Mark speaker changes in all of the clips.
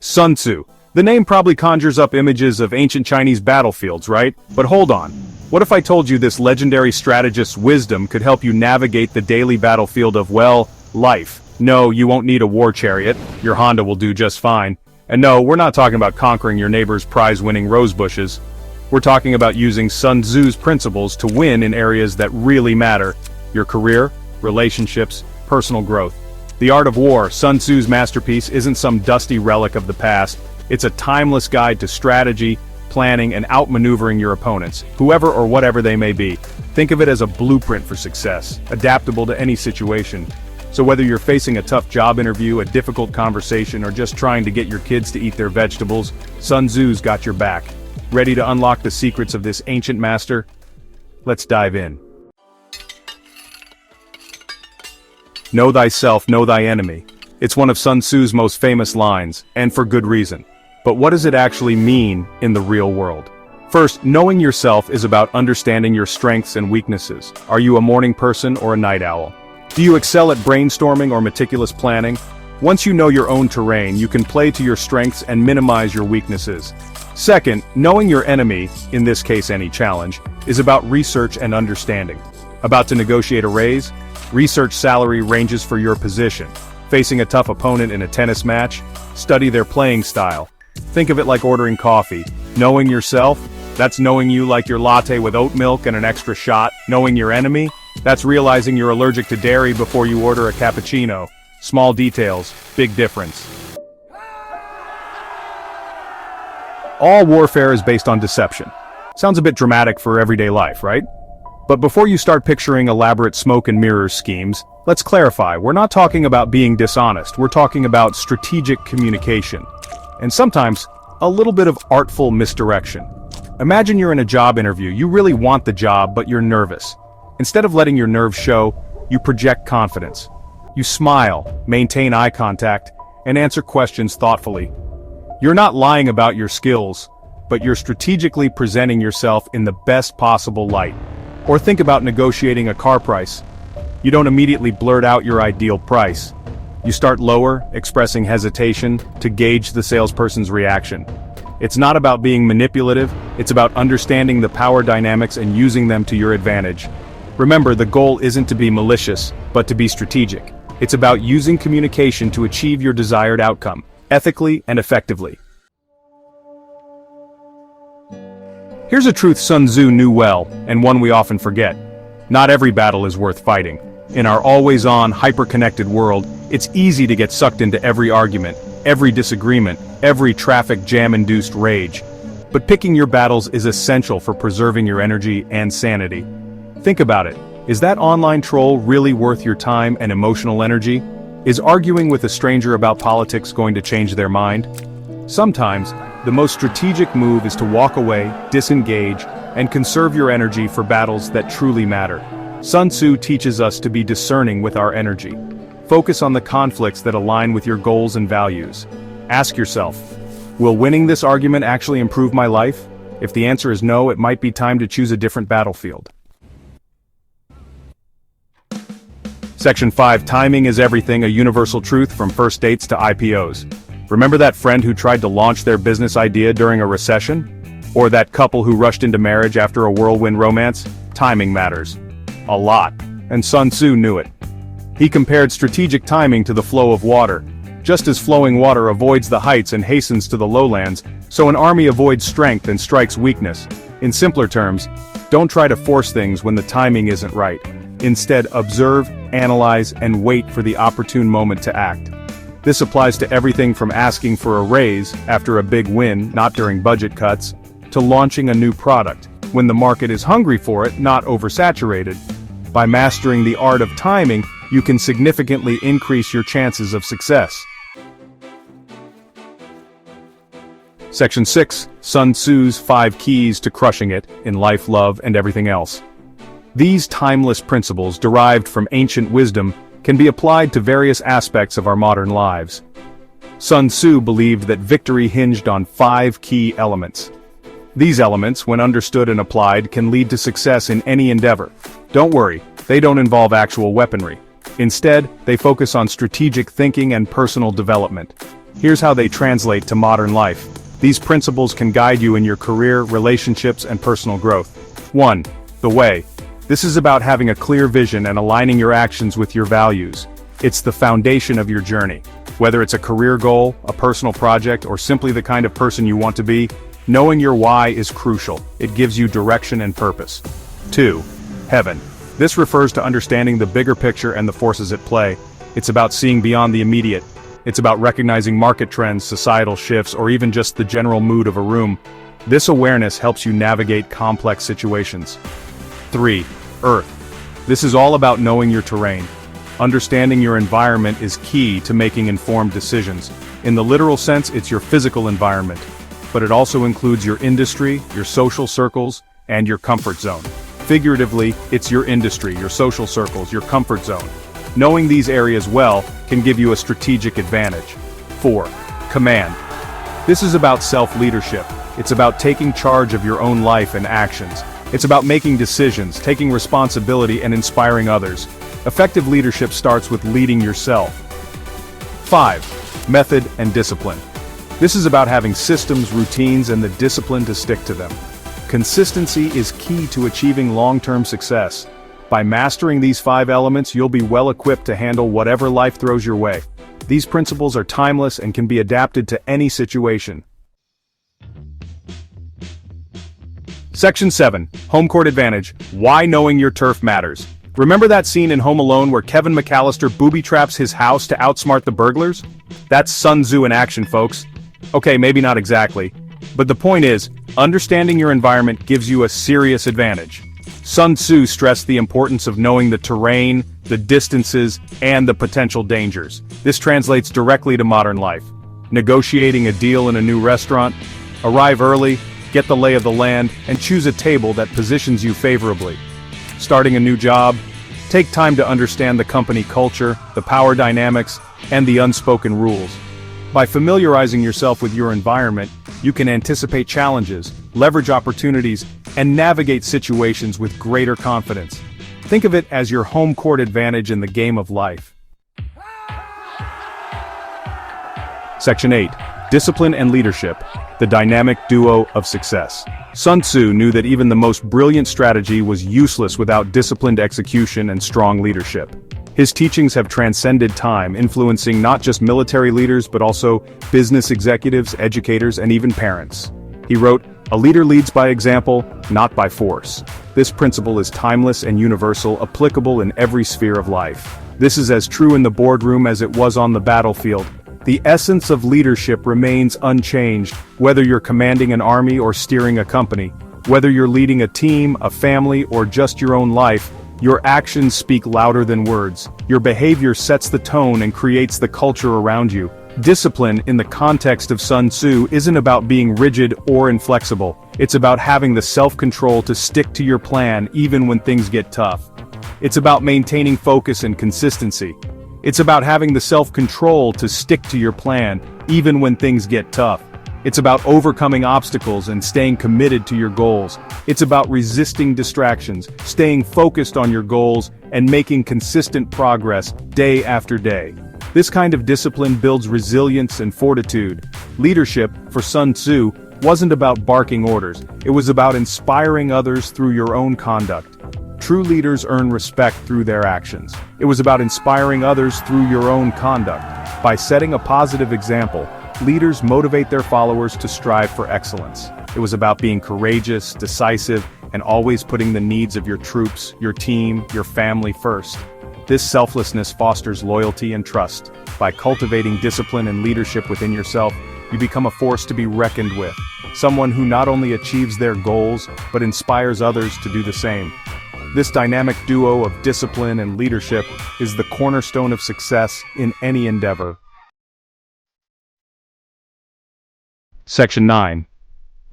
Speaker 1: Sun Tzu. The name probably conjures up images of ancient Chinese battlefields, right? But hold on. What if I told you this legendary strategist's wisdom could help you navigate the daily battlefield of, well, life? No, you won't need a war chariot. Your Honda will do just fine. And no, we're not talking about conquering your neighbor's prize-winning rose bushes. We're talking about using Sun Tzu's principles to win in areas that really matter. Your career, relationships, personal growth. The Art of War, Sun Tzu's masterpiece, isn't some dusty relic of the past. It's a timeless guide to strategy, planning, and outmaneuvering your opponents, whoever or whatever they may be. Think of it as a blueprint for success, adaptable to any situation. So whether you're facing a tough job interview, a difficult conversation, or just trying to get your kids to eat their vegetables, Sun Tzu's got your back. Ready to unlock the secrets of this ancient master? Let's dive in. Know thyself, know thy enemy. It's one of Sun Tzu's most famous lines, and for good reason. But what does it actually mean in the real world? First, knowing yourself is about understanding your strengths and weaknesses. Are you a morning person or a night owl? Do you excel at brainstorming or meticulous planning? Once you know your own terrain, you can play to your strengths and minimize your weaknesses. Second, knowing your enemy, in this case any challenge, is about research and understanding. About to negotiate a raise? Research salary ranges for your position. Facing a tough opponent in a tennis match? Study their playing style. Think of it like ordering coffee. Knowing yourself? That's knowing you like your latte with oat milk and an extra shot. Knowing your enemy? That's realizing you're allergic to dairy before you order a cappuccino. Small details, big difference. All warfare is based on deception. Sounds a bit dramatic for everyday life, right? But before you start picturing elaborate smoke and mirrors schemes, let's clarify, we're not talking about being dishonest, we're talking about strategic communication. And sometimes, a little bit of artful misdirection. Imagine you're in a job interview, you really want the job, but you're nervous. Instead of letting your nerves show, you project confidence. You smile, maintain eye contact, and answer questions thoughtfully. You're not lying about your skills, but you're strategically presenting yourself in the best possible light. Or think about negotiating a car price. You don't immediately blurt out your ideal price. You start lower, expressing hesitation, to gauge the salesperson's reaction. It's not about being manipulative, it's about understanding the power dynamics and using them to your advantage. Remember, the goal isn't to be malicious, but to be strategic. It's about using communication to achieve your desired outcome, ethically and effectively. Here's a truth Sun Tzu knew well, and one we often forget. Not every battle is worth fighting. In our always-on, hyper-connected world, it's easy to get sucked into every argument, every disagreement, every traffic jam-induced rage. But picking your battles is essential for preserving your energy and sanity. Think about it. Is that online troll really worth your time and emotional energy? Is arguing with a stranger about politics going to change their mind? Sometimes, the most strategic move is to walk away, disengage, and conserve your energy for battles that truly matter. Sun Tzu teaches us to be discerning with our energy. Focus on the conflicts that align with your goals and values. Ask yourself, will winning this argument actually improve my life? If the answer is no, it might be time to choose a different battlefield. Section 5, Timing is Everything, a universal truth from first dates to IPOs. Remember that friend who tried to launch their business idea during a recession? Or that couple who rushed into marriage after a whirlwind romance? Timing matters. A lot. And Sun Tzu knew it. He compared strategic timing to the flow of water. Just as flowing water avoids the heights and hastens to the lowlands, so an army avoids strength and strikes weakness. In simpler terms, don't try to force things when the timing isn't right. Instead, observe, analyze, and wait for the opportune moment to act. This applies to everything from asking for a raise after a big win, not during budget cuts, to launching a new product, when the market is hungry for it, not oversaturated. By mastering the art of timing, you can significantly increase your chances of success. Section 6, Sun Tzu's 5 Keys to Crushing It in Life, Love, and Everything Else. These timeless principles, derived from ancient wisdom, can be applied to various aspects of our modern lives. Sun Tzu believed that victory hinged on 5 key elements. These elements, when understood and applied, can lead to success in any endeavor. Don't worry, they don't involve actual weaponry. Instead, they focus on strategic thinking and personal development. Here's how they translate to modern life. These principles can guide you in your career, relationships, and personal growth. 1. The way. This is about having a clear vision and aligning your actions with your values. It's the foundation of your journey. Whether it's a career goal, a personal project, or simply the kind of person you want to be, knowing your why is crucial. It gives you direction and purpose. 2. Heaven. This refers to understanding the bigger picture and the forces at play. It's about seeing beyond the immediate. It's about recognizing market trends, societal shifts, or even just the general mood of a room. This awareness helps you navigate complex situations. 3. Earth. This is all about knowing your terrain. Understanding your environment is key to making informed decisions. In the literal sense, it's your physical environment, but it also includes your industry, your social circles, and your comfort zone. Figuratively, it's your industry, your social circles, your comfort zone. Knowing these areas well can give you a strategic advantage. 4. Command. This is about self-leadership. It's about taking charge of your own life and actions. It's about making decisions, taking responsibility, and inspiring others. Effective leadership starts with leading yourself. 5. Method and discipline. This is about having systems, routines, and the discipline to stick to them. Consistency is key to achieving long-term success. By mastering these 5 elements, you'll be well equipped to handle whatever life throws your way. These principles are timeless and can be adapted to any situation. Section 7. Home court advantage. Why knowing your turf matters. Remember that scene in Home Alone where Kevin McAllister booby-traps his house to outsmart the burglars? That's Sun Tzu in action, folks. Okay, maybe not exactly. But the point is, understanding your environment gives you a serious advantage. Sun Tzu stressed the importance of knowing the terrain, the distances, and the potential dangers. This translates directly to modern life. Negotiating a deal in a new restaurant, arrive early, get the lay of the land, and choose a table that positions you favorably. Starting a new job, take time to understand the company culture, the power dynamics, and the unspoken rules. By familiarizing yourself with your environment, you can anticipate challenges, leverage opportunities, and navigate situations with greater confidence. Think of it as your home court advantage in the game of life. Section 8. Discipline and leadership, the dynamic duo of success. Sun Tzu knew that even the most brilliant strategy was useless without disciplined execution and strong leadership. His teachings have transcended time, influencing not just military leaders but also business executives, educators, and even parents. He wrote, "A leader leads by example, not by force." This principle is timeless and universal, applicable in every sphere of life. This is as true in the boardroom as it was on the battlefield. The essence of leadership remains unchanged, whether you're commanding an army or steering a company. Whether you're leading a team, a family, or just your own life, your actions speak louder than words. Your behavior sets the tone and creates the culture around you. Discipline, in the context of Sun Tzu, isn't about being rigid or inflexible. It's about having the self-control to stick to your plan even when things get tough. It's about maintaining focus and consistency. It's about having the self-control to stick to your plan even when things get tough. It's about overcoming obstacles and staying committed to your goals. It's about resisting distractions, staying focused on your goals, and making consistent progress day after day. This kind of discipline builds resilience and fortitude. Leadership, for Sun Tzu, wasn't about barking orders. It was about inspiring others through your own conduct. True leaders earn respect through their actions. It was about inspiring others through your own conduct. By setting a positive example, leaders motivate their followers to strive for excellence. It was about being courageous, decisive, and always putting the needs of your troops, your team, your family first. This selflessness fosters loyalty and trust. By cultivating discipline and leadership within yourself, you become a force to be reckoned with. Someone who not only achieves their goals, but inspires others to do the same. This dynamic duo of discipline and leadership is the cornerstone of success in any endeavor. Section 9.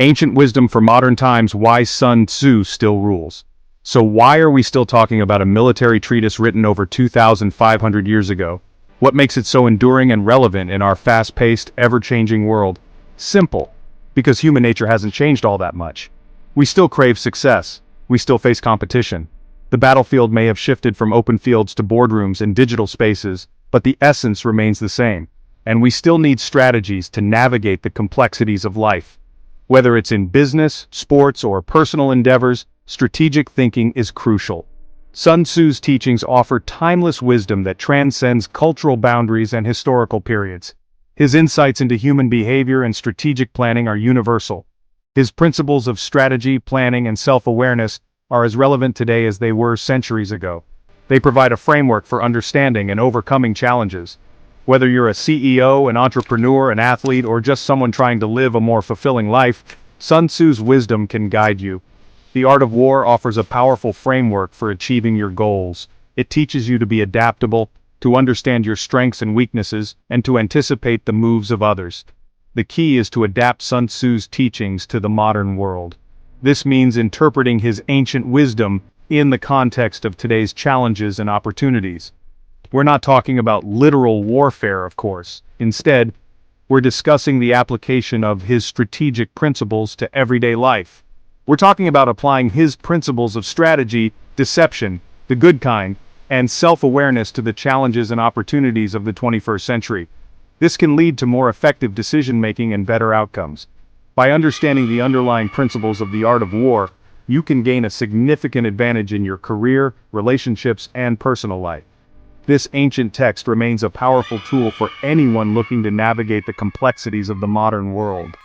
Speaker 1: Ancient wisdom for modern times: why Sun Tzu still rules. So why are we still talking about a military treatise written over 2,500 years ago? What makes it so enduring and relevant in our fast-paced, ever-changing world? Simple. Because human nature hasn't changed all that much. We still crave success. We still face competition. The battlefield may have shifted from open fields to boardrooms and digital spaces, but the essence remains the same. And we still need strategies to navigate the complexities of life. Whether it's in business, sports, or personal endeavors, strategic thinking is crucial. Sun Tzu's teachings offer timeless wisdom that transcends cultural boundaries and historical periods. His insights into human behavior and strategic planning are universal. His principles of strategy, planning, and self-awareness are as relevant today as they were centuries ago. They provide a framework for understanding and overcoming challenges. Whether you're a CEO, an entrepreneur, an athlete, or just someone trying to live a more fulfilling life, Sun Tzu's wisdom can guide you. The Art of War offers a powerful framework for achieving your goals. It teaches you to be adaptable, to understand your strengths and weaknesses, and to anticipate the moves of others. The key is to adapt Sun Tzu's teachings to the modern world. This means interpreting his ancient wisdom in the context of today's challenges and opportunities. We're not talking about literal warfare, of course. Instead, we're discussing the application of his strategic principles to everyday life. We're talking about applying his principles of strategy, deception, the good kind, and self-awareness to the challenges and opportunities of the 21st century. This can lead to more effective decision-making and better outcomes. By understanding the underlying principles of the art of war, you can gain a significant advantage in your career, relationships, and personal life. This ancient text remains a powerful tool for anyone looking to navigate the complexities of the modern world.